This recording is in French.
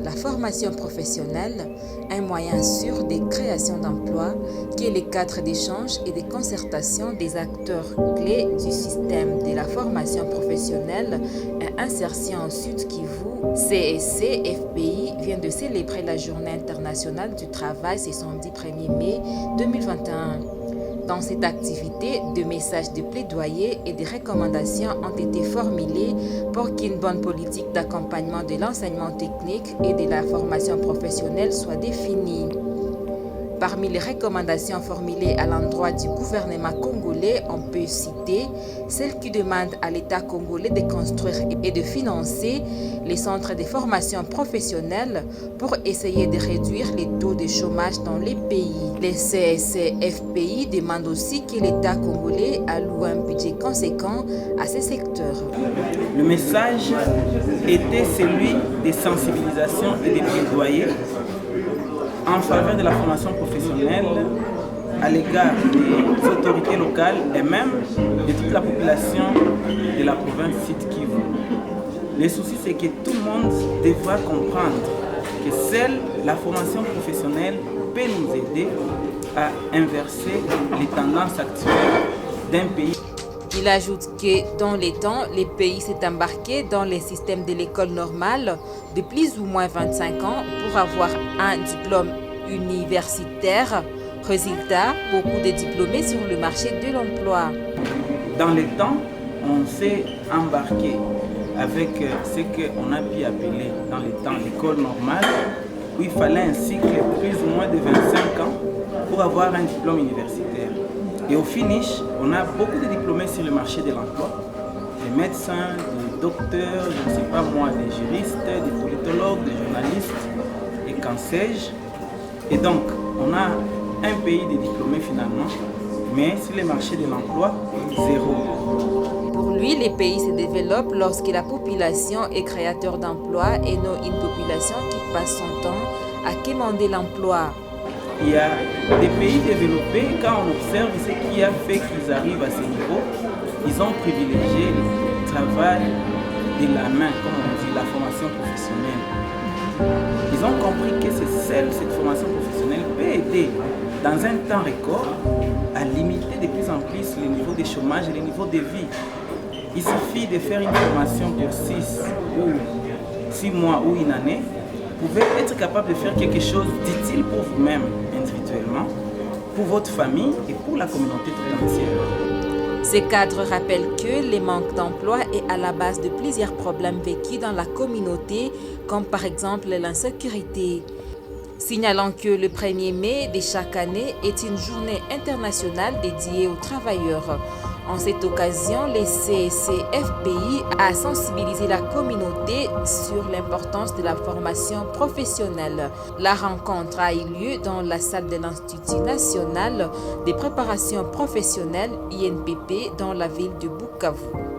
la formation professionnelle, un moyen sûr de création d'emplois qui est le cadre d'échange et de concertation des acteurs clés du système de la formation professionnelle et insertion au Sud Kivu. CSC FPI vient de célébrer la Journée internationale du travail ce samedi 1er mai 2021. Dans cette activité, des messages de plaidoyer et des recommandations ont été formulés pour qu'une bonne politique d'accompagnement de l'enseignement technique et de la formation professionnelle soit définie. Parmi les recommandations formulées à l'endroit du gouvernement congolais, on peut citer celle qui demande à l'État congolais de construire et de financer les centres de formation professionnelle pour essayer de réduire les taux de chômage dans les pays. Les CSC-FPI demandent aussi que l'État congolais alloue un budget conséquent à ces secteurs. Le message était celui des sensibilisations et des plaidoyers en faveur de la formation professionnelle à l'égard des autorités locales et même de toute la population de la province Sud Kivu. Le souci, c'est que tout le monde devra comprendre que seule la formation professionnelle peut nous aider à inverser les tendances actuelles d'un pays. Il ajoute que dans les temps, le pays s'est embarqué dans les systèmes de l'école normale de plus ou moins 25 ans pour avoir un diplôme universitaire. Résultat, beaucoup de diplômés sur le marché de l'emploi. Dans les temps, on s'est embarqué avec ce qu'on a pu appeler dans les temps l'école normale, où il fallait un cycle de plus ou moins de 25 ans pour avoir un diplôme universitaire. Et au finish, on a beaucoup de diplômés sur le marché de l'emploi, des médecins, des docteurs, je ne sais pas moi, des juristes, des politologues, des journalistes, et qu'en sais-je. Et donc, on a un pays de diplômés finalement, mais sur le marché de l'emploi, zéro. Pour lui, les pays se développent lorsque la population est créateur d'emplois et non une population qui passe son temps à quémander l'emploi. Il y a des pays développés, quand on observe ce qui a fait qu'ils arrivent à ce niveau, ils ont privilégié le travail de la main, comme on dit, la formation professionnelle. Ils ont compris que cette formation professionnelle peut aider dans un temps record à limiter de plus en plus le niveau de chômage et le niveau de vie. Il suffit de faire une formation pour 6 mois ou une année. Vous pouvez être capable de faire quelque chose d'utile pour vous-même individuellement, pour votre famille et pour la communauté tout entière. Ces cadres rappellent que le manque d'emploi est à la base de plusieurs problèmes vécus dans la communauté, comme par exemple l'insécurité. Signalant que le 1er mai de chaque année est une journée internationale dédiée aux travailleurs. En cette occasion, les CSC-FPI a sensibilisé la communauté sur l'importance de la formation professionnelle. La rencontre a eu lieu dans la salle de l'Institut national des préparations professionnelles INPP dans la ville de Bukavu.